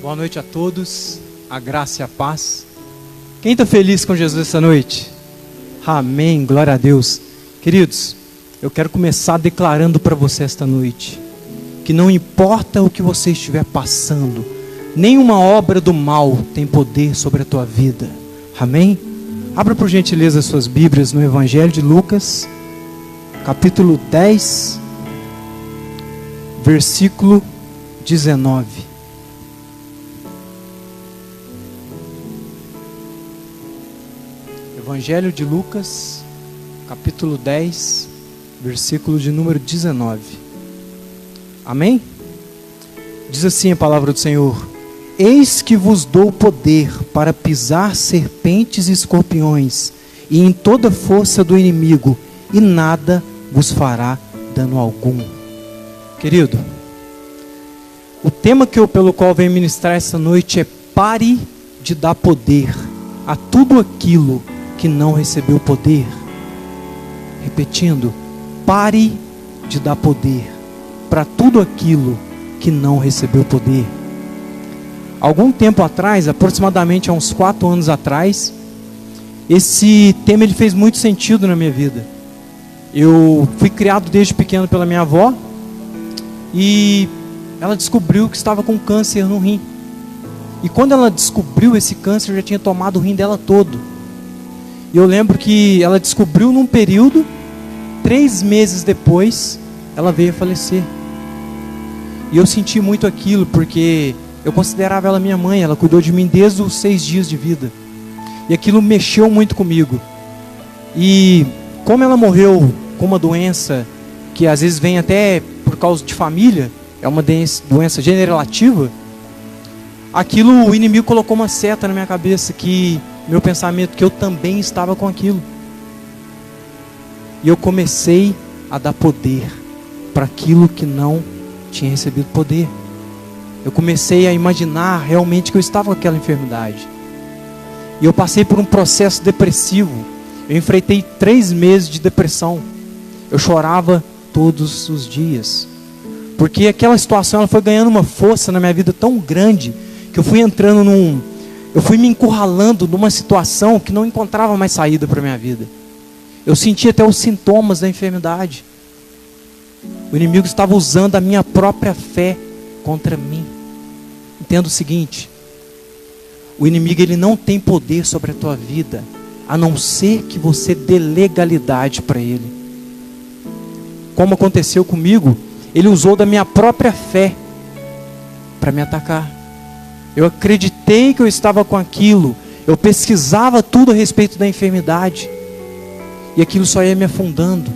Boa noite a todos, a graça e a paz. Quem está feliz com Jesus essa noite? Amém, glória a Deus. Queridos, eu quero começar declarando para você esta noite que não importa o que você estiver passando, nenhuma obra do mal tem poder sobre a tua vida. Amém? Abra por gentileza suas Bíblias no Evangelho de Lucas, capítulo 10, versículo 19. Evangelho de Lucas, capítulo 10, versículo de número 19. Amém? Diz assim a palavra do Senhor: Eis que vos dou poder para pisar serpentes e escorpiões, e em toda a força do inimigo, e nada vos fará dano algum. Querido, o tema pelo qual venho ministrar essa noite é: pare de dar poder a tudo aquilo que não recebeu poder. Repetindo, pare de dar poder para tudo aquilo que não recebeu poder. Algum tempo atrás, aproximadamente há uns 4 anos atrás, esse tema ele fez muito sentido na minha vida. Eu fui criado desde pequeno pela minha avó e ela descobriu que estava com câncer no rim. E quando ela descobriu esse câncer, eu já tinha tomado o rim dela todo. E eu lembro que ela descobriu num período, 3 meses depois, ela veio a falecer. E eu senti muito aquilo, porque eu considerava ela minha mãe, ela cuidou de mim desde os 6 dias de vida. E aquilo mexeu muito comigo. E como ela morreu com uma doença que às vezes vem até por causa de família, é uma doença degenerativa, aquilo, o inimigo colocou uma seta na minha cabeça, que meu pensamento, que eu também estava com aquilo. E eu comecei a dar poder para aquilo que não tinha recebido poder. Eu comecei a imaginar realmente que eu estava com aquela enfermidade. E eu passei por um processo depressivo. Eu enfrentei 3 meses de depressão. Eu chorava todos os dias, porque aquela situação ela foi ganhando uma força na minha vida tão grande, que eu fui entrando eu fui me encurralando numa situação que não encontrava mais saída para a minha vida. Eu sentia até os sintomas da enfermidade. O inimigo estava usando a minha própria fé contra mim. Entenda o seguinte: o inimigo ele não tem poder sobre a tua vida, a não ser que você dê legalidade para ele. Como aconteceu comigo, ele usou da minha própria fé para me atacar. Eu acreditei que eu estava com aquilo. Eu pesquisava tudo a respeito da enfermidade. E aquilo só ia me afundando.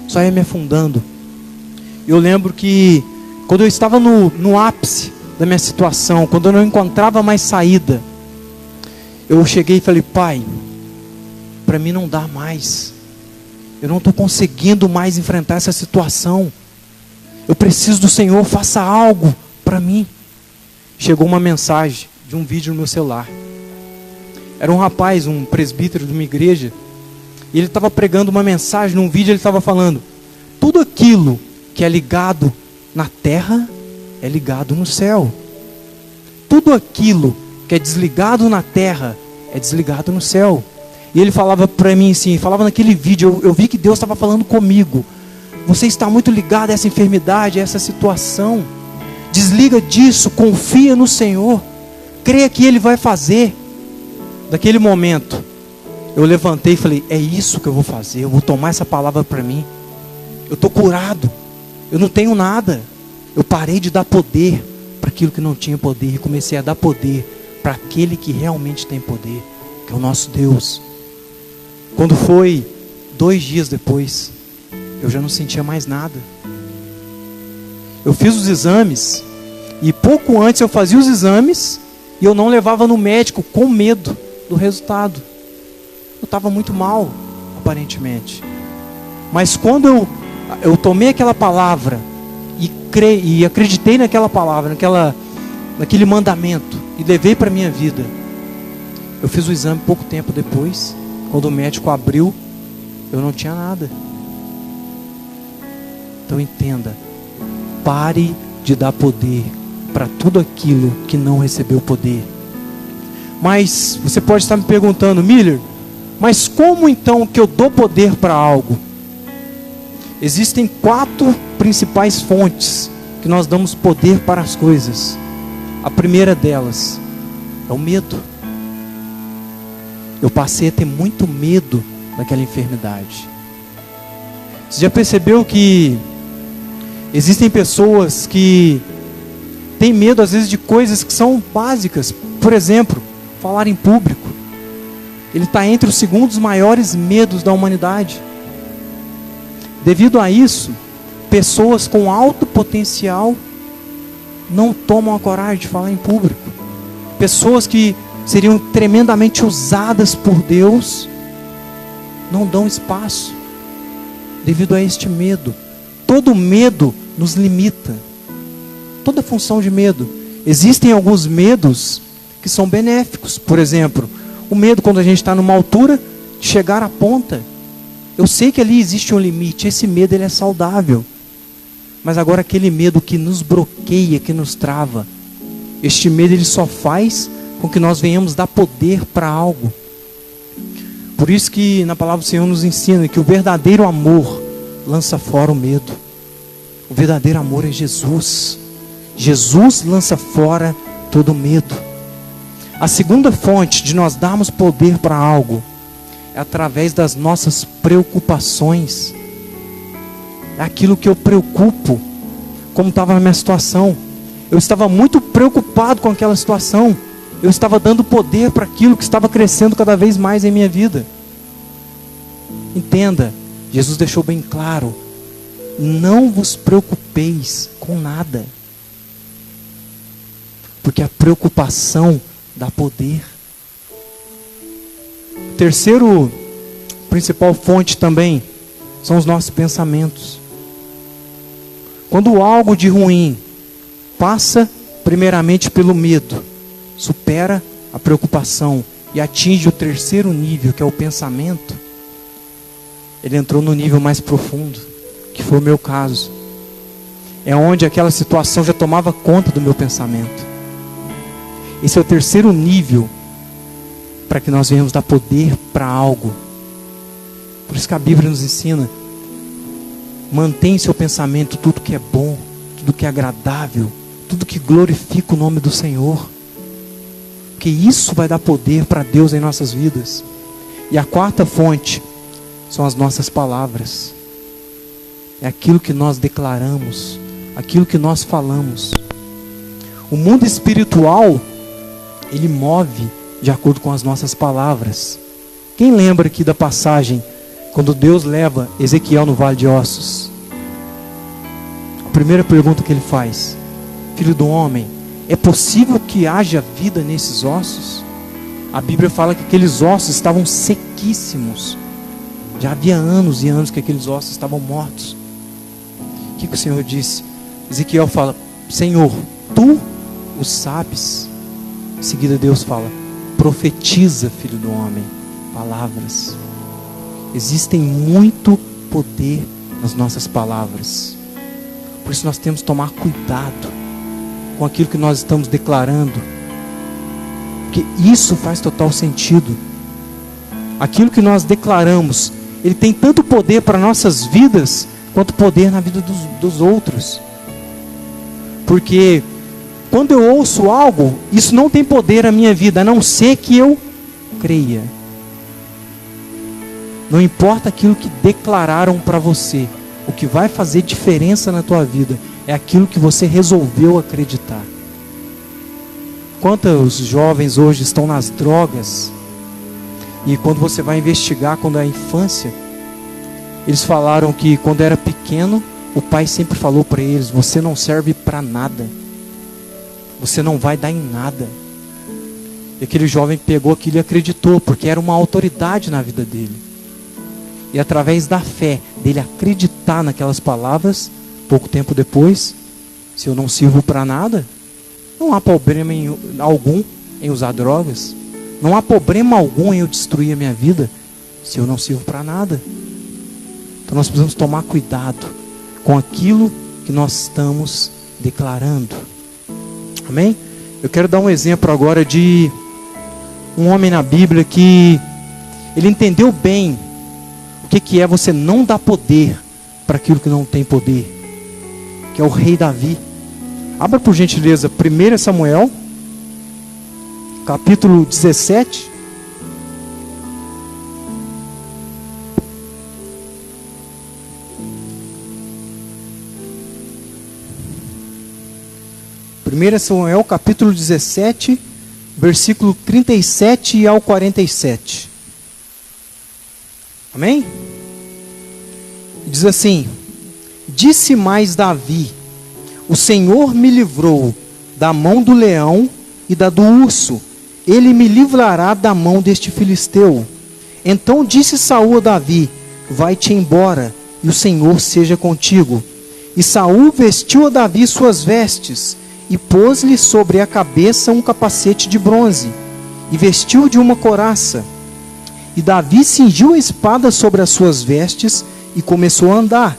Só ia me afundando. Eu lembro que quando eu estava no ápice da minha situação, quando eu não encontrava mais saída, eu cheguei e falei: Pai, para mim não dá mais. Eu não estou conseguindo mais enfrentar essa situação. Eu preciso do Senhor, faça algo para mim. Chegou uma mensagem de um vídeo no meu celular. Era um rapaz, um presbítero de uma igreja, e ele estava pregando uma mensagem. Num vídeo ele estava falando: tudo aquilo que é ligado na terra é ligado no céu. Tudo aquilo que é desligado na terra é desligado no céu. E ele falava para mim assim, falava naquele vídeo, eu vi que Deus estava falando comigo: você está muito ligado a essa enfermidade, a essa situação. Desliga disso, confia no Senhor, creia que Ele vai fazer. Daquele momento, eu levantei e falei: é isso que eu vou fazer, eu vou tomar essa palavra para mim. Eu estou curado, eu não tenho nada. Eu parei de dar poder para aquilo que não tinha poder, e comecei a dar poder para aquele que realmente tem poder, que é o nosso Deus. Quando foi 2 dias depois, eu já não sentia mais nada. Eu fiz os exames, e pouco antes eu fazia os exames, e eu não levava no médico com medo do resultado. Eu estava muito mal, aparentemente. Mas quando eu tomei aquela palavra, e acreditei naquela palavra, naquele mandamento, e levei para a minha vida, eu fiz o exame pouco tempo depois. Quando o médico abriu, eu não tinha nada. Então entenda, pare de dar poder para tudo aquilo que não recebeu poder. Mas você pode estar me perguntando, Miller, mas como então que eu dou poder para algo? Existem 4 principais fontes que nós damos poder para as coisas. A primeira delas é o medo. Eu passei a ter muito medo daquela enfermidade. Você já percebeu que existem pessoas que têm medo às vezes de coisas que são básicas? Por exemplo, falar em público. Ele está entre os segundos maiores medos da humanidade. Devido a isso, pessoas com alto potencial não tomam a coragem de falar em público. Pessoas que seriam tremendamente usadas por Deus não dão espaço devido a este medo. Todo medo nos limita. Toda função de medo. Existem alguns medos que são benéficos. Por exemplo, o medo quando a gente está numa altura de chegar à ponta. Eu sei que ali existe um limite. Esse medo ele é saudável. Mas agora aquele medo que nos bloqueia, que nos trava, este medo ele só faz com que nós venhamos dar poder para algo. Por isso que na palavra do Senhor nos ensina que o verdadeiro amor lança fora o medo. O verdadeiro amor é Jesus. Jesus lança fora todo o medo. A segunda fonte de nós darmos poder para algo é através das nossas preocupações. É aquilo que eu preocupo, como estava na minha situação. Eu estava muito preocupado com aquela situação. Eu estava dando poder para aquilo que estava crescendo cada vez mais em minha vida. Entenda, Jesus deixou bem claro: não vos preocupeis com nada, porque a preocupação dá poder. Terceiro principal fonte também são os nossos pensamentos. Quando algo de ruim passa primeiramente pelo medo, supera a preocupação e atinge o terceiro nível, que é o pensamento, ele entrou no nível mais profundo, que foi o meu caso. É onde aquela situação já tomava conta do meu pensamento. Esse é o terceiro nível para que nós venhamos dar poder para algo. Por isso que a Bíblia nos ensina: mantém em seu pensamento tudo que é bom, tudo que é agradável, tudo que glorifica o nome do Senhor. Porque isso vai dar poder para Deus em nossas vidas. E a quarta fonte são as nossas palavras. É aquilo que nós declaramos, aquilo que nós falamos. O mundo espiritual, ele move de acordo com as nossas palavras. Quem lembra aqui da passagem quando Deus leva Ezequiel no vale de ossos? A primeira pergunta que ele faz: filho do homem, é possível que haja vida nesses ossos? A Bíblia fala que aqueles ossos estavam sequíssimos. Já havia anos e anos que aqueles ossos estavam mortos. O que o Senhor disse? Ezequiel fala: Senhor, tu o sabes. Em seguida Deus fala: profetiza, filho do homem, palavras. Existem muito poder nas nossas palavras. Por isso nós temos que tomar cuidado com aquilo que nós estamos declarando, porque isso faz total sentido. Aquilo que nós declaramos, ele tem tanto poder para nossas vidas, quanto poder na vida dos outros. Porque quando eu ouço algo, isso não tem poder na minha vida, a não ser que eu creia. Não importa aquilo que declararam para você, o que vai fazer diferença na tua vida é aquilo que você resolveu acreditar. Quantos jovens hoje estão nas drogas, e quando você vai investigar, quando é a infância, eles falaram que quando era pequeno, o pai sempre falou para eles: você não serve para nada, você não vai dar em nada. E aquele jovem pegou aquilo e acreditou, porque era uma autoridade na vida dele. E através da fé, dele acreditar naquelas palavras, pouco tempo depois, se eu não sirvo para nada, não há problema algum em usar drogas. Não há problema algum em eu destruir a minha vida, se eu não sirvo para nada. Então nós precisamos tomar cuidado com aquilo que nós estamos declarando. Amém? Eu quero dar um exemplo agora de um homem na Bíblia que ele entendeu bem o que é você não dar poder para aquilo que não tem poder, que é o rei Davi. Abra por gentileza 1 Samuel, capítulo 17. Primeira Samuel, capítulo 17, versículo 37 ao 47. Amém? Diz assim: disse mais Davi: o Senhor me livrou da mão do leão e da do urso, ele me livrará da mão deste filisteu. Então disse Saul a Davi: vai-te embora, e o Senhor seja contigo. E Saul vestiu a Davi suas vestes, e pôs-lhe sobre a cabeça um capacete de bronze, e vestiu de uma couraça. E Davi cingiu a espada sobre as suas vestes, e começou a andar,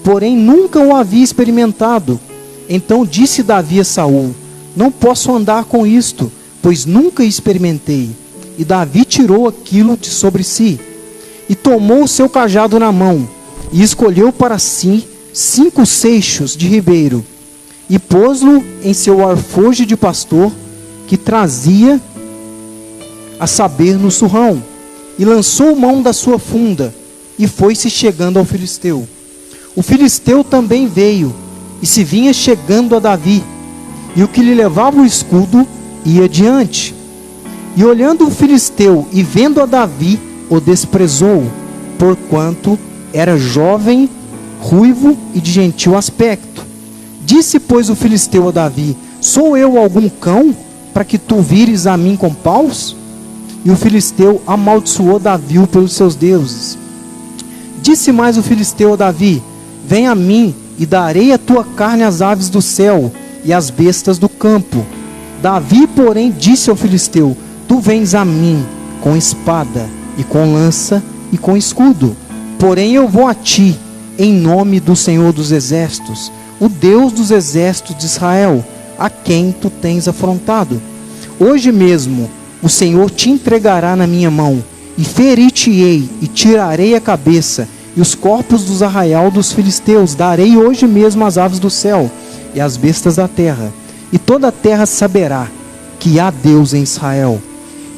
porém nunca o havia experimentado. Então disse Davi a Saul: não posso andar com isto, pois nunca experimentei. E Davi tirou aquilo de sobre si, e tomou o seu cajado na mão, e escolheu para si 5 seixos de ribeiro, e pôs-lo em seu alforje de pastor, que trazia, a saber, no surrão, e lançou mão da sua funda, e foi-se chegando ao filisteu. O filisteu também veio, e se vinha chegando a Davi, e o que lhe levava o escudo ia adiante. E olhando o filisteu e vendo a Davi, o desprezou, porquanto era jovem, ruivo e de gentil aspecto. Disse, pois, o filisteu a Davi: sou eu algum cão, para que tu vires a mim com paus? E o filisteu amaldiçoou Davi pelos seus deuses. Disse mais o filisteu a Davi: vem a mim, e darei a tua carne às aves do céu e às bestas do campo. Davi, porém, disse ao filisteu: tu vens a mim com espada, e com lança, e com escudo. Porém eu vou a ti, em nome do Senhor dos Exércitos, o Deus dos exércitos de Israel, a quem tu tens afrontado. Hoje mesmo o Senhor te entregará na minha mão, e ferir-te-ei, e tirarei a cabeça, e os corpos dos arraial dos filisteus darei hoje mesmo às aves do céu, e às bestas da terra. E toda a terra saberá que há Deus em Israel.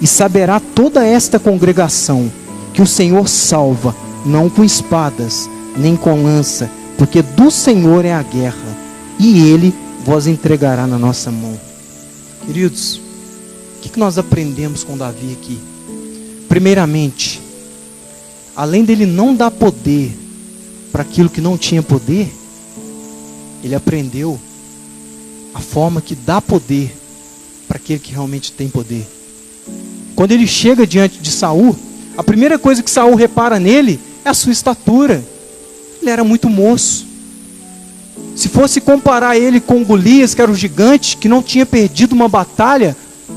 E saberá toda esta congregação que o Senhor salva, não com espadas, nem com lança, porque do Senhor é a guerra, e Ele vos entregará na nossa mão. Queridos, o que nós aprendemos com Davi aqui? Primeiramente, além dele não dar poder para aquilo que não tinha poder, ele aprendeu a forma que dá poder para aquele que realmente tem poder. Quando ele chega diante de Saul, a primeira coisa que Saul repara nele é a sua estatura. Ele era muito moço. Se fosse comparar ele com Golias, que era o gigante, que não tinha perdido uma batalha,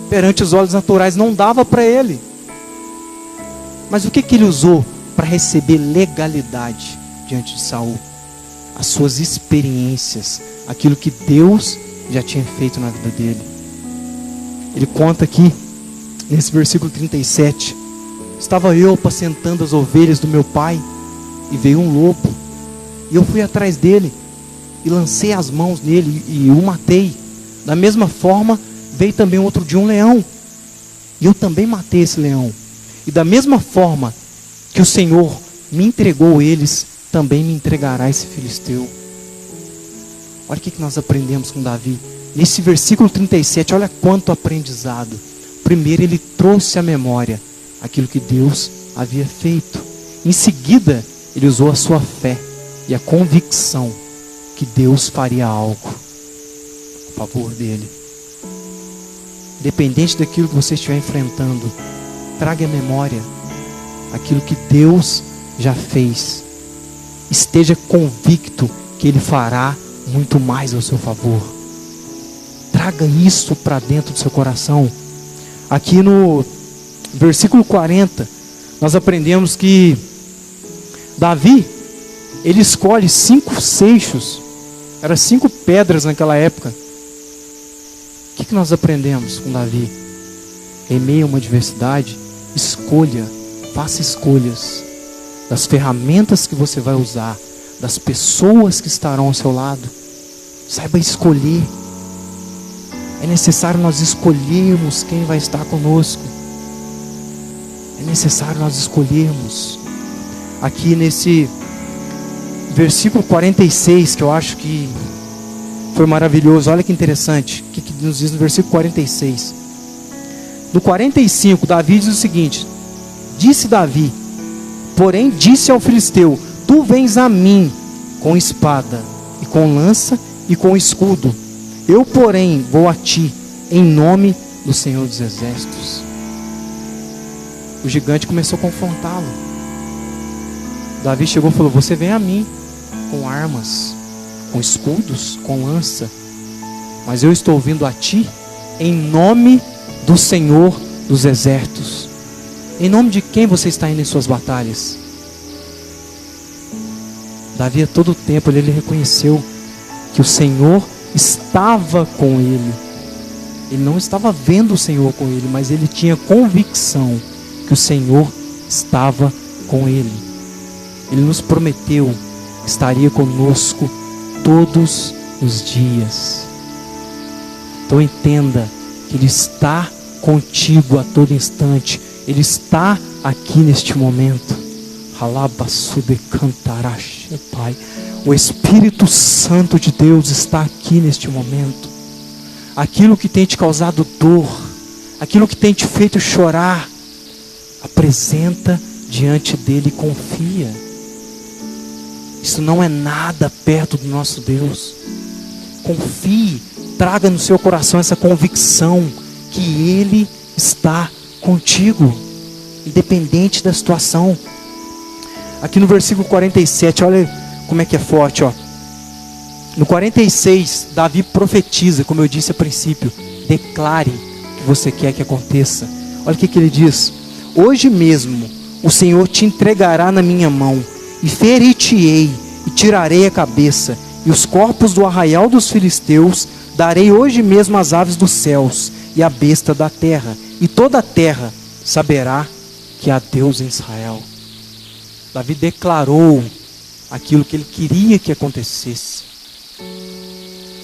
perante os olhos naturais não dava para ele. Mas o que ele usou para receber legalidade diante de Saul? As suas experiências, aquilo que Deus já tinha feito na vida dele. Ele conta aqui, nesse versículo 37, estava eu apacentando as ovelhas do meu pai, e veio um lobo, e eu fui atrás dele, e lancei as mãos nele, e o matei. Da mesma forma, veio também outro dia um leão, e eu também matei esse leão. E da mesma forma que o Senhor me entregou eles, também me entregará esse filisteu. Olha o que nós aprendemos com Davi. Nesse versículo 37, olha quanto aprendizado. Primeiro ele trouxe à memória aquilo que Deus havia feito. Em seguida, ele usou a sua fé e a convicção que Deus faria algo a favor dele. Independente daquilo que você estiver enfrentando, traga à memória aquilo que Deus já fez. Esteja convicto que Ele fará muito mais ao seu favor. Traga isso para dentro do seu coração. Aqui no versículo 40, nós aprendemos que Davi, ele escolhe 5 seixos, eram 5 pedras naquela época, que nós aprendemos com Davi? Em meio a uma adversidade, escolha, faça escolhas das ferramentas que você vai usar, das pessoas que estarão ao seu lado. Saiba escolher. É necessário nós escolhermos quem vai estar conosco. É necessário nós escolhermos. Aqui nesse versículo 46, que eu acho que foi maravilhoso. Olha que interessante. O que nos diz no versículo 46? No 45, Davi diz o seguinte: disse Davi, porém disse ao filisteu: tu vens a mim com espada, e com lança, e com escudo. Eu, porém, vou a ti, em nome do Senhor dos Exércitos. O gigante começou a confrontá-lo. Davi chegou e falou: você vem a mim com armas, com escudos, com lança, mas eu estou vindo a ti em nome do Senhor dos Exércitos. Em nome de quem você está indo em suas batalhas? Davi, a todo tempo, ele reconheceu que o Senhor estava com ele. Ele não estava vendo o Senhor com ele, mas ele tinha convicção que o Senhor estava com ele. Ele nos prometeu que estaria conosco todos os dias. Então entenda que Ele está contigo a todo instante. Ele está aqui neste momento. Pai, o Espírito Santo de Deus está aqui neste momento. Aquilo que tem te causado dor, aquilo que tem te feito chorar, apresenta diante dele e confia. Isso não é nada perto do nosso Deus. Confie, traga no seu coração essa convicção que Ele está contigo, independente da situação. Aqui no versículo 47, olha como é que é forte, ó. No 46, Davi profetiza, como eu disse a princípio: declare o que você quer que aconteça. Olha o que ele diz: hoje mesmo o Senhor te entregará na minha mão, e ferir-te-ei, e tirarei a cabeça, e os corpos do arraial dos filisteus darei hoje mesmo às aves dos céus, e à besta da terra, e toda a terra saberá que há Deus em Israel. Davi declarou aquilo que ele queria que acontecesse.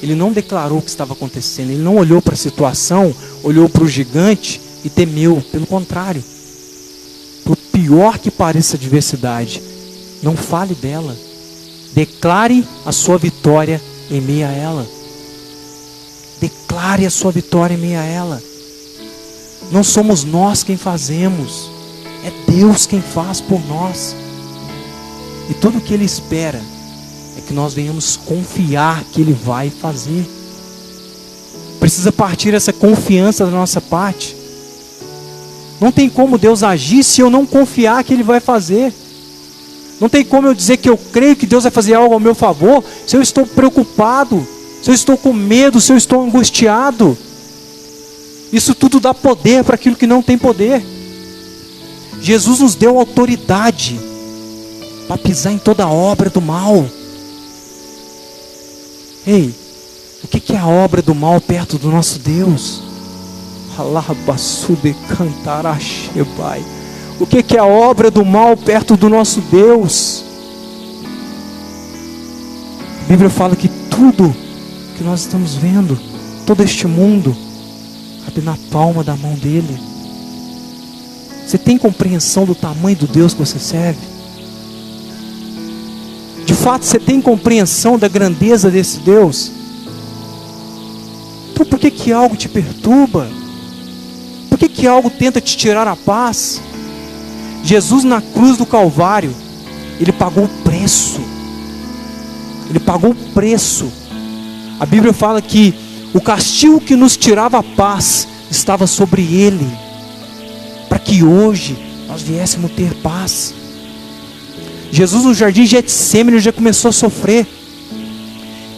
Ele não declarou o que estava acontecendo, ele não olhou para a situação, olhou para o gigante e temeu. Pelo contrário, por pior que pareça a adversidade, não fale dela. Declare a sua vitória em meio a ela. Declare a sua vitória em meio a ela. Não somos nós quem fazemos, é Deus quem faz por nós. E tudo o que Ele espera é que nós venhamos confiar que Ele vai fazer. Precisa partir essa confiança da nossa parte. Não tem como Deus agir se eu não confiar que Ele vai fazer. Não tem como eu dizer que eu creio que Deus vai fazer algo ao meu favor se eu estou preocupado, se eu estou com medo, se eu estou angustiado. Isso tudo dá poder para aquilo que não tem poder. Jesus nos deu autoridade para pisar em toda a obra do mal. Ei, o que é a obra do mal perto do nosso Deus? O que é a obra do mal perto do nosso Deus? A Bíblia fala que tudo que nós estamos vendo, todo este mundo, cabe na palma da mão dele. Você tem compreensão do tamanho do Deus que você serve? De fato, você tem compreensão da grandeza desse Deus? Então por que algo te perturba? Por que algo tenta te tirar a paz? Jesus na cruz do Calvário, Ele pagou o preço. Ele pagou o preço. A Bíblia fala que o castigo que nos tirava a paz estava sobre Ele, para que hoje nós viéssemos ter paz. Jesus no jardim de Getsêmani já começou a sofrer.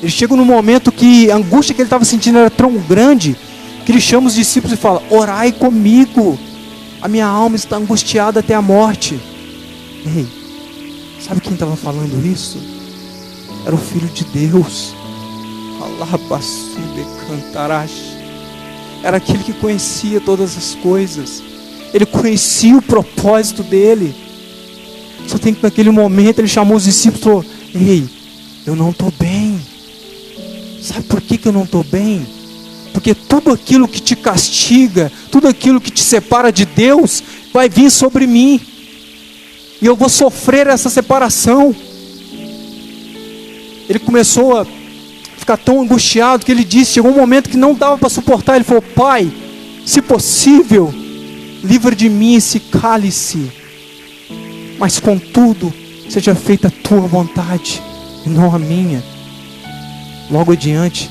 Ele chega num momento que a angústia que ele estava sentindo era tão grande, que ele chama os discípulos e fala: orai comigo, a minha alma está angustiada até a morte. Ei, sabe quem estava falando isso? Era o Filho de Deus. era aquele que conhecia todas as coisas. Ele conhecia o propósito dele. Só tem que naquele momento ele chamou os discípulos e falou: ei, eu não estou bem. Sabe por que eu não estou bem? Porque tudo aquilo que te castiga, tudo aquilo que te separa de Deus, vai vir sobre mim. E eu vou sofrer essa separação. Ele começou a ficar tão angustiado que ele disse, chegou um momento que não dava para suportar. Ele falou: Pai, se possível, livra de mim esse cálice, mas contudo, seja feita a tua vontade e não a minha. Logo adiante,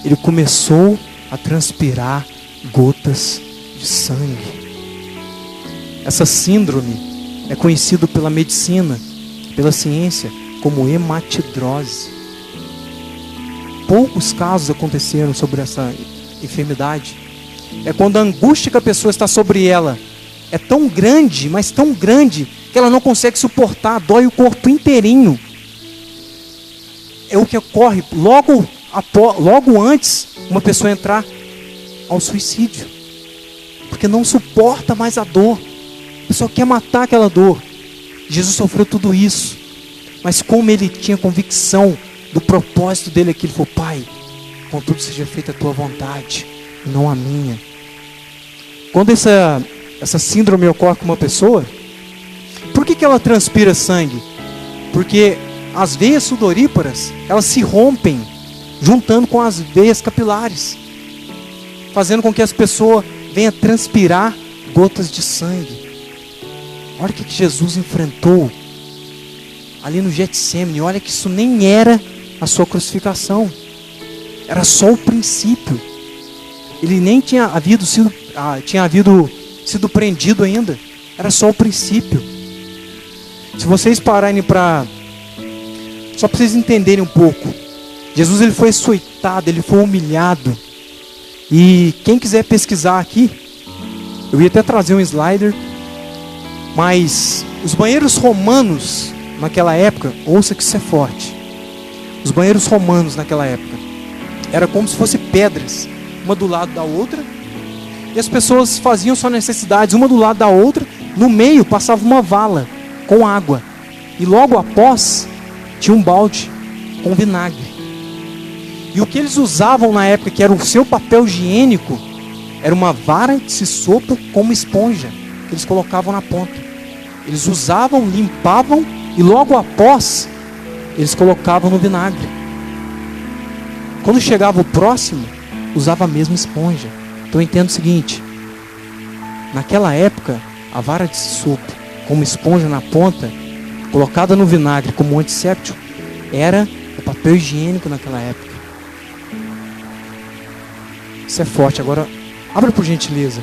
ele começou a transpirar gotas de sangue. Essa síndrome é conhecida pela medicina, pela ciência, como hematidrose. Poucos casos aconteceram sobre essa enfermidade. É quando a angústia que a pessoa está sobre ela é tão grande, mas tão grande, que ela não consegue suportar, dói o corpo inteirinho. É o que ocorre logo antes uma pessoa entrar ao suicídio, porque não suporta mais a dor. A pessoa quer matar aquela dor. Jesus sofreu tudo isso, mas como ele tinha convicção do propósito dele aqui, ele falou: Pai, contudo seja feita a tua vontade, não a minha. Quando essa síndrome ocorre com uma pessoa, por que ela transpira sangue? Porque as veias sudoríparas, elas se rompem, juntando com as veias capilares, fazendo com que as pessoas venham transpirar gotas de sangue. Olha o que Jesus enfrentou ali no Getsemane. Olha que isso nem era a sua crucificação, era só o princípio. Ele nem tinha havido sido prendido ainda, era só o princípio. Se vocês pararem só para vocês entenderem um pouco, Jesus ele foi açoitado, ele foi humilhado. E quem quiser pesquisar aqui, eu ia até trazer um slider, mas os banheiros romanos naquela época, ouça que isso é forte, os banheiros romanos naquela época, era como se fossem pedras, uma do lado da outra, e as pessoas faziam suas necessidades, uma do lado da outra, no meio passava uma vala com água, e logo após, tinha um balde com vinagre. E o que eles usavam na época, que era o seu papel higiênico, era uma vara de sisopo com uma esponja, que eles colocavam na ponta. Eles usavam, limpavam, e logo após, eles colocavam no vinagre. Quando chegava o próximo, usava a mesma esponja. Então entenda o seguinte: naquela época, a vara de sisopo com uma esponja na ponta, colocada no vinagre como antisséptico, era o papel higiênico naquela época. Isso é forte. Agora, abra por gentileza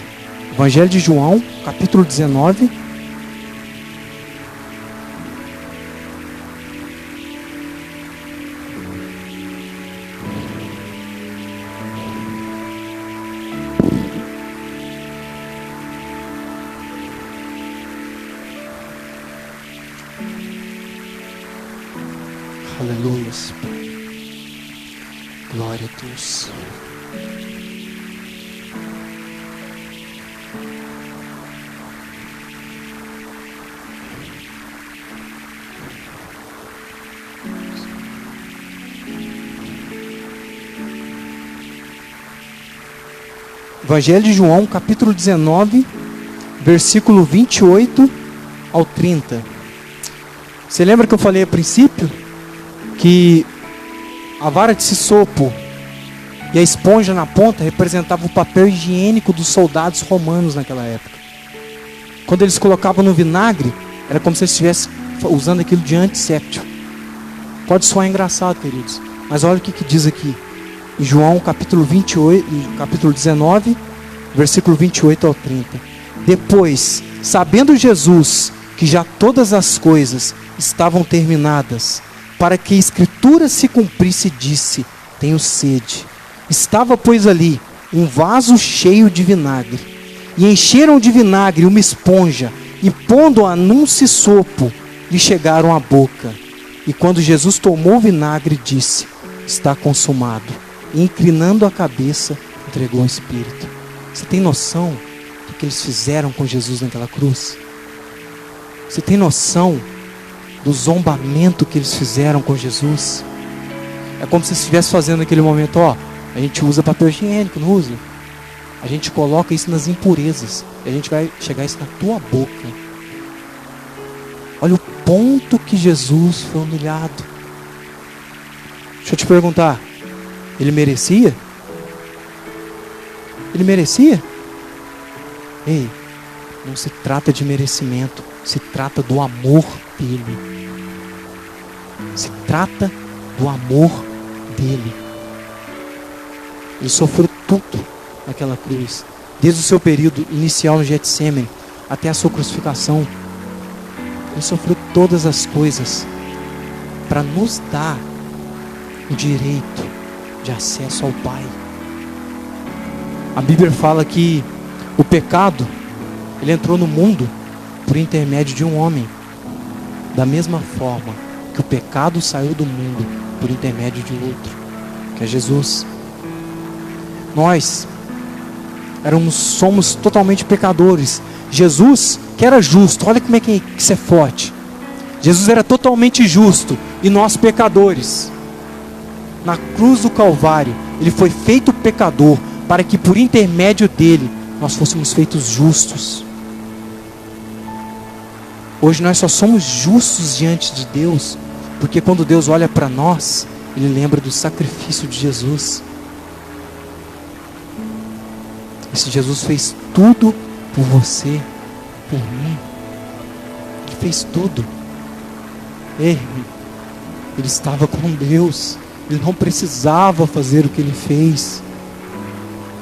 Evangelho de João, capítulo 19. Aleluia. Glória a Deus. Evangelho de João, capítulo 19, versículo 28 ao 30. Você lembra que eu falei a princípio que a vara de sisopo e a esponja na ponta representavam o papel higiênico dos soldados romanos naquela época. Quando eles colocavam no vinagre, era como se eles estivessem usando aquilo de antisséptico. Pode soar engraçado, queridos, mas olha o que diz aqui em João capítulo 19, versículo 28 ao 30. Depois, sabendo Jesus que já todas as coisas estavam terminadas, para que a escritura se cumprisse, disse: tenho sede. Estava, pois, ali um vaso cheio de vinagre, e encheram de vinagre uma esponja, e pondo-a num sisopo, lhe chegaram à boca. E quando Jesus tomou o vinagre, disse: está consumado. E inclinando a cabeça, entregou o espírito. Você tem noção do que eles fizeram com Jesus naquela cruz? Você tem noção do zombamento que eles fizeram com Jesus? É como se estivesse fazendo naquele momento, ó, a gente usa papel higiênico, não usa? A gente coloca isso nas impurezas, e a gente vai chegar isso na tua boca. Olha o ponto que Jesus foi humilhado. Deixa eu te perguntar, ele merecia? Ele merecia? Ei, não se trata de merecimento, se trata do amor dele. Se trata do amor dele. Ele sofreu tudo naquela cruz, desde o seu período inicial no Getsemane até a sua crucificação. Ele sofreu todas as coisas para nos dar o direito de acesso ao Pai. A Bíblia fala que o pecado, ele entrou no mundo por intermédio de um homem, da mesma forma que o pecado saiu do mundo por intermédio de outro, que é Jesus. Nós somos totalmente pecadores. Jesus, que era justo, olha como é que isso é forte. Jesus era totalmente justo e nós pecadores. Na cruz do Calvário, ele foi feito pecador para que por intermédio dele nós fôssemos feitos justos. Hoje nós só somos justos diante de Deus porque quando Deus olha para nós, ele lembra do sacrifício de Jesus. Esse Jesus fez tudo por você, por mim. Ele fez tudo. Ele estava com Deus. Ele não precisava fazer o que ele fez.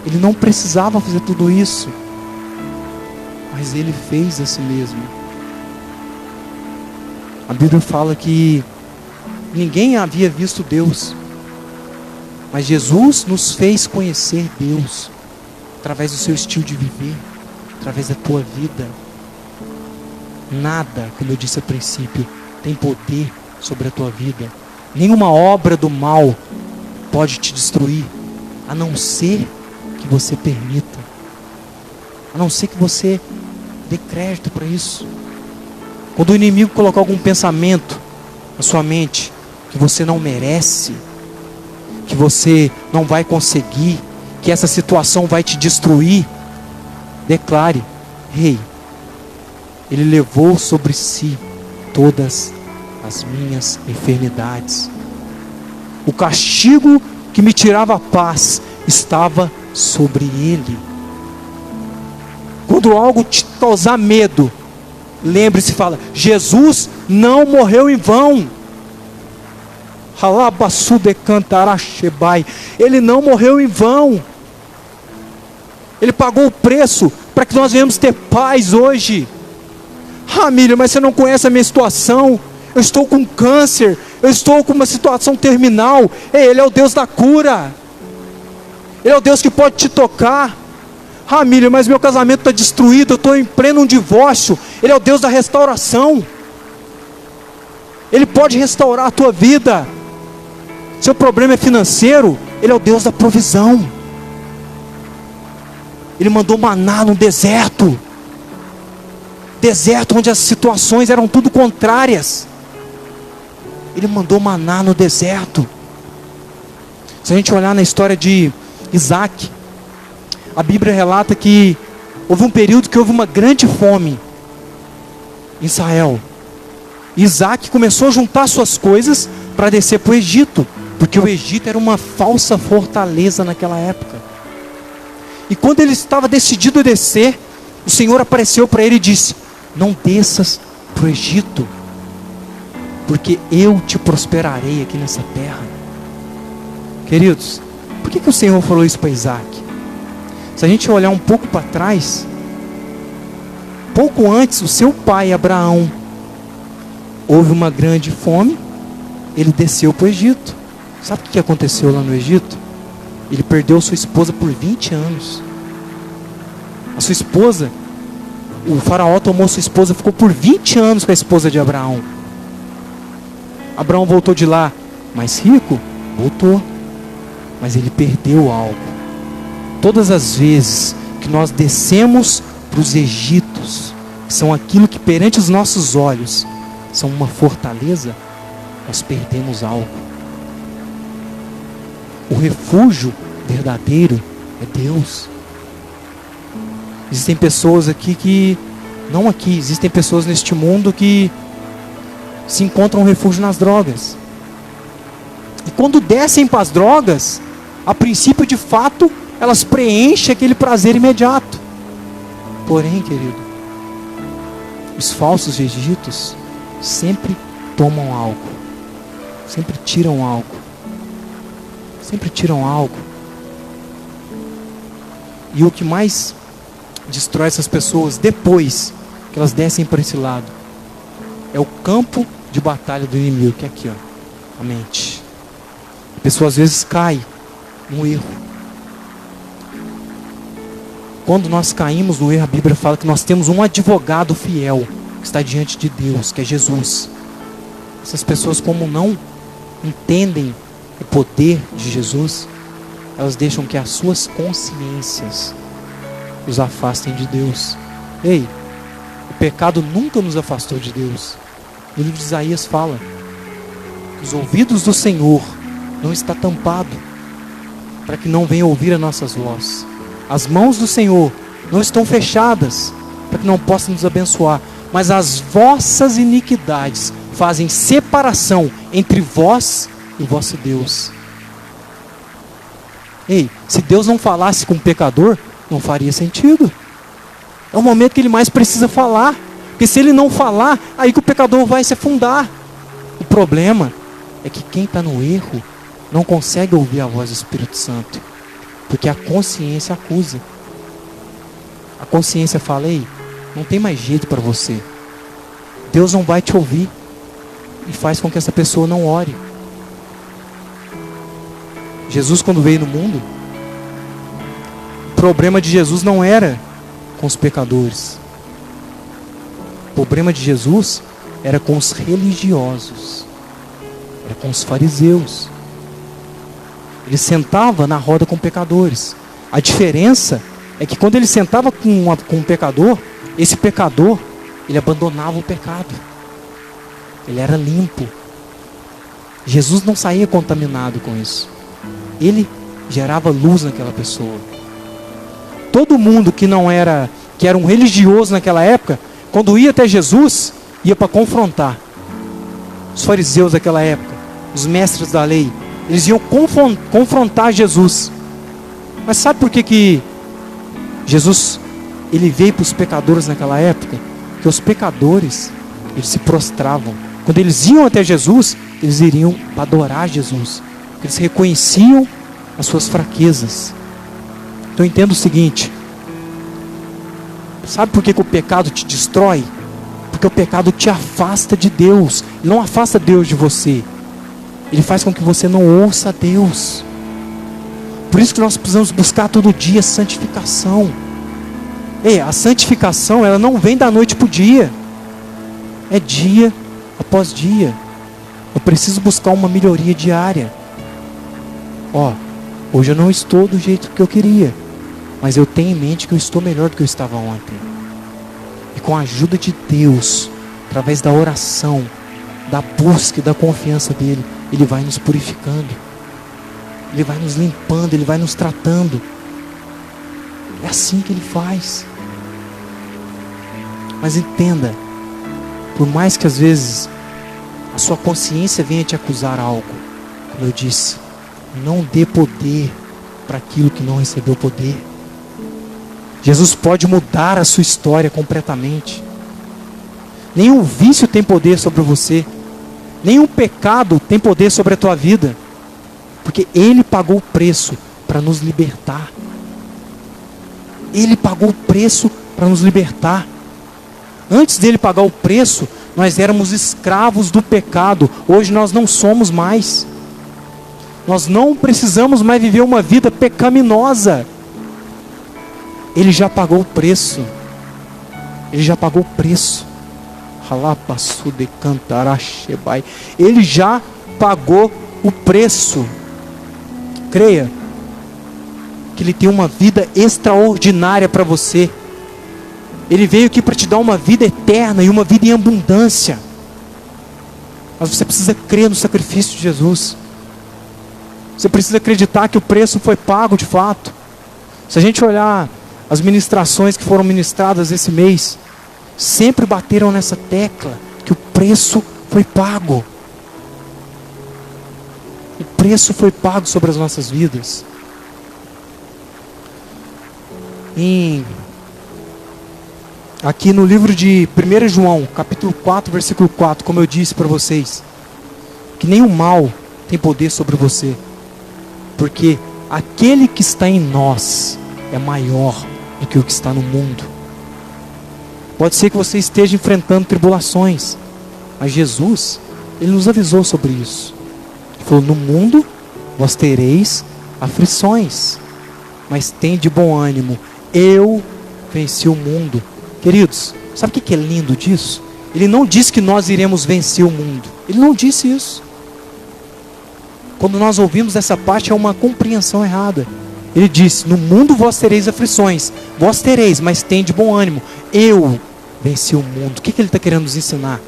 Ele não precisava fazer tudo isso. Mas ele fez a si mesmo. A Bíblia fala que ninguém havia visto Deus. Mas Jesus nos fez conhecer Deus através do seu estilo de viver, através da tua vida. Nada, como eu disse a princípio, tem poder sobre a tua vida. Nenhuma obra do mal pode te destruir, a não ser que você permita, a não ser que você dê crédito para isso. Quando o inimigo colocar algum pensamento na sua mente que você não merece, que você não vai conseguir, que essa situação vai te destruir, declare: Rei, ele levou sobre si todas as minhas enfermidades. O castigo que me tirava a paz estava sobre ele. Quando algo te causar medo, lembre-se e fala: Jesus não morreu em vão. Ele não morreu em vão. Ele pagou o preço para que nós venhamos ter paz hoje. Miriam, mas você não conhece a minha situação. Eu estou com câncer. Eu estou com uma situação terminal. Ele é o Deus da cura. Ele é o Deus que pode te tocar. Miriam, mas meu casamento está destruído. Eu estou em pleno divórcio. Ele é o Deus da restauração. Ele pode restaurar a tua vida. Seu problema é financeiro. Ele é o Deus da provisão. Ele mandou maná no deserto. Deserto onde as situações eram tudo contrárias. Ele mandou maná no deserto. Se a gente olhar na história de Isaac, a Bíblia relata que houve um período que houve uma grande fome em Israel. Isaac começou a juntar suas coisas para descer para o Egito, porque o Egito era uma falsa fortaleza naquela época. E quando ele estava decidido a descer, o Senhor apareceu para ele e disse: não desças para o Egito, porque eu te prosperarei aqui nessa terra. Queridos, por que o Senhor falou isso para Isaac? Se a gente olhar um pouco para trás, pouco antes, o seu pai Abraão, houve uma grande fome, ele desceu para o Egito. Sabe o que aconteceu lá no Egito? Ele perdeu sua esposa por 20 anos. A sua esposa, o faraó tomou sua esposa, ficou por 20 anos com a esposa de Abraão. Abraão voltou de lá mais rico? Voltou. Mas ele perdeu algo. Todas as vezes que que nós descemos para os Egitos, que são aquilo que perante os nossos olhos são uma fortaleza, nós perdemos algo. O refúgio verdadeiro é Deus. Existem pessoas aqui que, não aqui, existem pessoas neste mundo que se encontram refúgio nas drogas. E quando descem para as drogas, a princípio, de fato, elas preenchem aquele prazer imediato. Porém, querido, os falsos egitos sempre tomam algo, sempre tiram algo, sempre tiram algo. E o que mais destrói essas pessoas depois que elas descem para esse lado é o campo de batalha do inimigo, que é aqui, ó, a mente. A pessoa às vezes cai no erro. Quando nós caímos no erro, a Bíblia fala que nós temos um advogado fiel que está diante de Deus, que é Jesus. Essas pessoas, como não entendem o poder de Jesus, elas deixam que as suas consciências os afastem de Deus. Ei, o pecado nunca nos afastou de Deus. O livro de Isaías fala que os ouvidos do Senhor não estão tampados para que não venha ouvir as nossas vozes. As mãos do Senhor não estão fechadas para que não possa nos abençoar, mas as vossas iniquidades fazem separação entre vós e o vosso Deus. Ei, se Deus não falasse com o pecador, não faria sentido. É o momento que ele mais precisa falar, porque se ele não falar, aí que o pecador vai se afundar. O problema é que quem está no erro não consegue ouvir a voz do Espírito Santo, porque a consciência acusa. A consciência fala: ei, não tem mais jeito para você, Deus não vai te ouvir, e faz com que essa pessoa não ore. Jesus, quando veio no mundo, o problema de Jesus não era com os pecadores. O problema de Jesus era com os religiosos, era com os fariseus. Ele sentava na roda com pecadores. A diferença é que quando ele sentava com um pecador, esse pecador, ele abandonava o pecado. Ele era limpo. Jesus não saía contaminado com isso. Ele gerava luz naquela pessoa. Todo mundo que era um religioso naquela época, quando ia até Jesus, ia para confrontar. Os fariseus daquela época, os mestres da lei, eles iam confrontar Jesus. Mas sabe por que Jesus ele veio para os pecadores naquela época? Porque os pecadores, eles se prostravam. Quando eles iam até Jesus, eles iriam para adorar Jesus. Porque eles reconheciam as suas fraquezas. Então entenda o seguinte: sabe por que o pecado te destrói? Porque o pecado te afasta de Deus. Ele não afasta Deus de você, ele faz com que você não ouça Deus. Por isso que nós precisamos buscar todo dia santificação. Ei, a santificação, ela não vem da noite para o dia, é dia após dia. Eu preciso buscar uma melhoria diária. Hoje eu não estou do jeito que eu queria, mas eu tenho em mente que eu estou melhor do que eu estava ontem. E com a ajuda de Deus, através da oração, da busca e da confiança dele, ele vai nos purificando, ele vai nos limpando, ele vai nos tratando. É assim que ele faz. Mas entenda, por mais que às vezes a sua consciência venha te acusar algo, como eu disse, não dê poder para aquilo que não recebeu poder. Jesus pode mudar a sua história completamente. Nenhum vício tem poder sobre você, nenhum pecado tem poder sobre a tua vida, porque Ele pagou o preço para nos libertar. Ele pagou o preço para nos libertar. Antes dele pagar o preço, nós éramos escravos do pecado. Hoje nós não somos mais. Nós não precisamos mais viver uma vida pecaminosa. Ele já pagou o preço. Ele já pagou o preço. Ele já pagou o preço. Creia. que Ele tem uma vida extraordinária para você. Ele veio aqui para te dar uma vida eterna e uma vida em abundância. Mas você precisa crer no sacrifício de Jesus. Você precisa acreditar que o preço foi pago de fato. Se a gente olhar as ministrações que foram ministradas esse mês, sempre bateram nessa tecla que o preço foi pago. O preço foi pago sobre as nossas vidas. Aqui no livro de 1 João, capítulo 4, versículo 4, como eu disse para vocês, que nenhum mal tem poder sobre você, porque aquele que está em nós é maior do que o que está no mundo. Pode ser que você esteja enfrentando tribulações, mas Jesus, Ele nos avisou sobre isso. Ele falou: no mundo vós tereis aflições, mas tende bom ânimo, eu venci o mundo. Queridos, sabe o que é lindo disso? Ele não disse que nós iremos vencer o mundo. Ele não disse isso. Quando nós ouvimos essa parte, é uma compreensão errada. Ele disse: no mundo vós tereis aflições. Vós tereis, mas tende bom ânimo. Eu venci o mundo. O que Ele está querendo nos ensinar?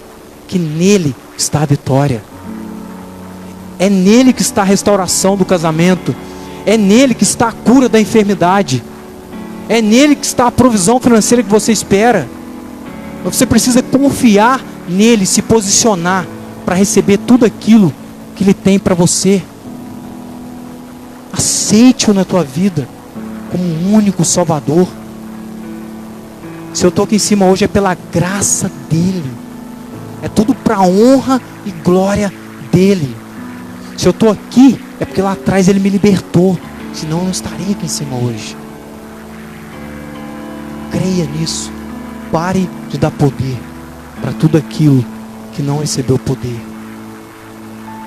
Que nele está a vitória. É nele que está a restauração do casamento. É nele que está a cura da enfermidade. É nele que está a provisão financeira que você espera. Você precisa confiar nele, se posicionar para receber tudo aquilo que Ele tem para você. Aceite-o na tua vida como um único Salvador. Se eu estou aqui em cima hoje é pela graça dEle. É tudo para a honra e glória dEle. Se eu estou aqui é porque lá atrás Ele me libertou. Senão eu não estaria aqui em cima hoje. Creia nisso. Pare de dar poder para tudo aquilo que não recebeu poder.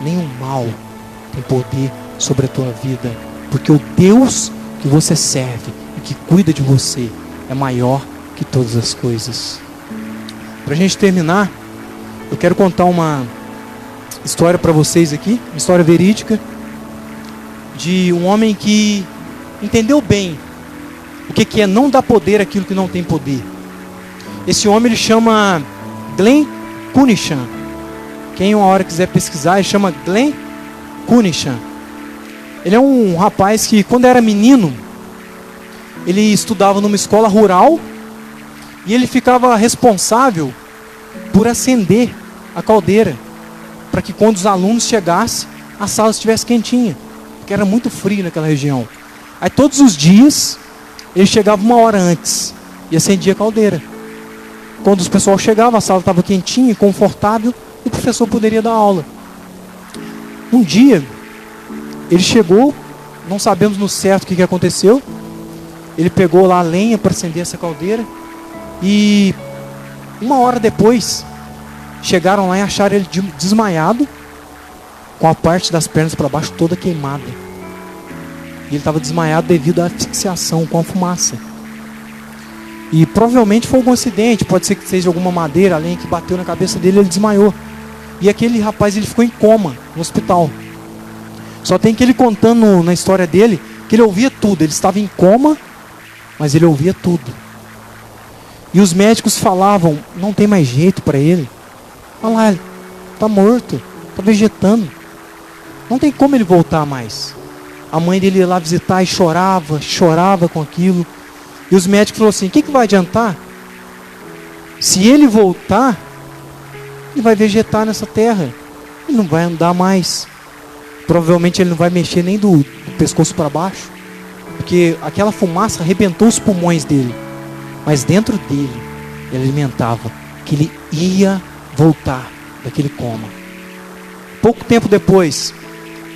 Nenhum mal tem poder sobre a tua vida, porque o Deus que você serve e que cuida de você é maior que todas as coisas. Para a gente terminar, eu quero contar uma história para vocês aqui, uma história verídica de um homem que entendeu bem o que é não dar poder àquilo que não tem poder. Esse homem ele chama Glenn Kunishan. Quem uma hora quiser pesquisar, ele chama Glenn Kunishan. Ele é um rapaz que, quando era menino, ele estudava numa escola rural e ele ficava responsável por acender a caldeira, para que quando os alunos chegassem, a sala estivesse quentinha, porque era muito frio naquela região. Aí todos os dias, ele chegava 1 hora antes e acendia a caldeira. Quando os pessoal chegavam, a sala estava quentinha, confortável, e o professor poderia dar aula. Um dia, ele chegou, não sabemos no certo o que aconteceu. Ele pegou lá a lenha para acender essa caldeira. E 1 hora depois, chegaram lá e acharam ele desmaiado, com a parte das pernas para baixo toda queimada. E ele estava desmaiado devido à asfixiação com a fumaça. E provavelmente foi algum acidente, pode ser que seja alguma madeira, a lenha que bateu na cabeça dele, ele desmaiou. E aquele rapaz ele ficou em coma no hospital. Só tem que ele contando na história dele que ele ouvia tudo. Ele estava em coma, mas ele ouvia tudo. E os médicos falavam: não tem mais jeito para ele. Olha lá, ele está morto, está vegetando. Não tem como ele voltar mais. A mãe dele ia lá visitar e chorava com aquilo. E os médicos falaram assim: o que vai adiantar? Se ele voltar, ele vai vegetar nessa terra. Ele não vai andar mais. Provavelmente ele não vai mexer nem do pescoço para baixo, porque aquela fumaça arrebentou os pulmões dele. Mas dentro dele, ele alimentava que ele ia voltar daquele coma. Pouco tempo depois,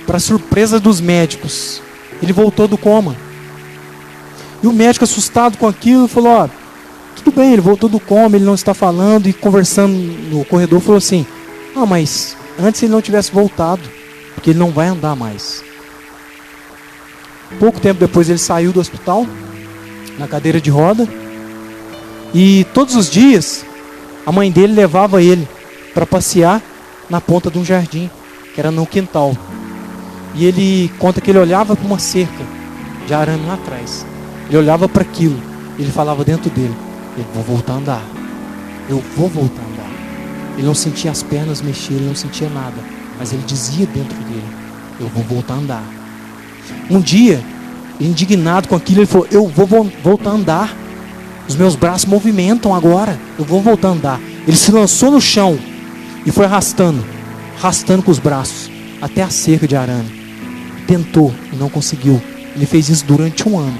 para surpresa dos médicos, ele voltou do coma. E o médico, assustado com aquilo, falou: ó, tudo bem, ele voltou do coma, ele não está falando. E conversando no corredor, falou assim: ah, mas antes ele não tivesse voltado, porque ele não vai andar mais. Pouco tempo depois ele saiu do hospital, na cadeira de roda. E todos os dias, a mãe dele levava ele para passear na ponta de um jardim, que era no quintal. E ele conta que ele olhava para uma cerca de arame lá atrás. Ele olhava para aquilo, ele falava dentro dele: eu vou voltar a andar, eu vou voltar a andar. Ele não sentia as pernas mexer, ele não sentia nada, mas ele dizia dentro dele: eu vou voltar a andar. Um dia, indignado com aquilo, ele falou: eu vou voltar a andar. Os meus braços movimentam agora, eu vou voltar a andar. Ele se lançou no chão e foi arrastando com os braços até a cerca de arame. Tentou e não conseguiu. Ele fez isso durante um ano.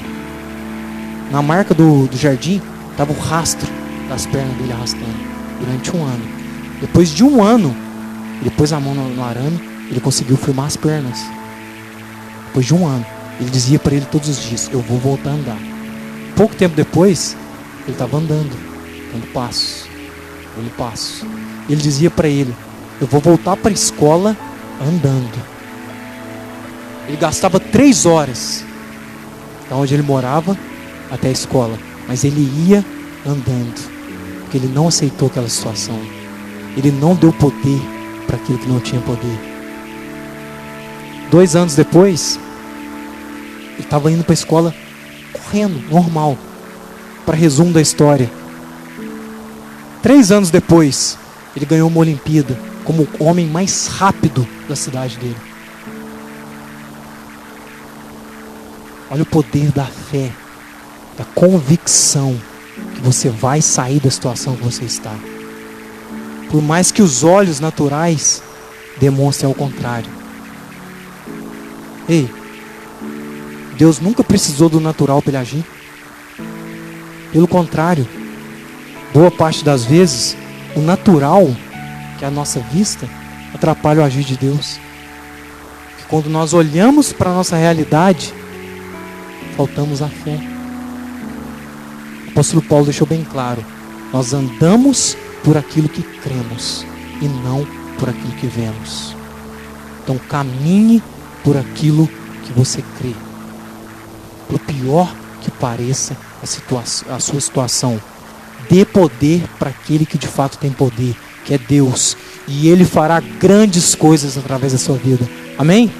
Na marca do jardim estava o rastro das pernas dele arrastando durante um ano. Depois de um ano, ele pôs a mão no arame, ele conseguiu firmar as pernas. Depois de um ano, ele dizia para ele todos os dias: eu vou voltar a andar. Pouco tempo depois, ele estava andando, dando passos. Ele dizia para ele: eu vou voltar para a escola andando. Ele gastava 3 horas da onde ele morava até a escola, mas ele ia andando, porque ele não aceitou aquela situação. Ele não deu poder para aquilo que não tinha poder. 2 anos depois, ele estava indo para a escola correndo, normal. Para resumo da história, 3 anos depois, ele ganhou uma Olimpíada como o homem mais rápido da cidade dele. Olha o poder da fé, da convicção que você vai sair da situação que você está. Por mais que os olhos naturais demonstrem ao contrário. Ei, Deus nunca precisou do natural para ele agir. Pelo contrário, boa parte das vezes, o natural, que é a nossa vista, atrapalha o agir de Deus. Porque quando nós olhamos para a nossa realidade, faltamos a fé. O apóstolo Paulo deixou bem claro: nós andamos por aquilo que cremos e não por aquilo que vemos. Então caminhe por aquilo que você crê. Por pior que pareça a sua situação, dê poder para aquele que de fato tem poder, que é Deus, e Ele fará grandes coisas através da sua vida. Amém?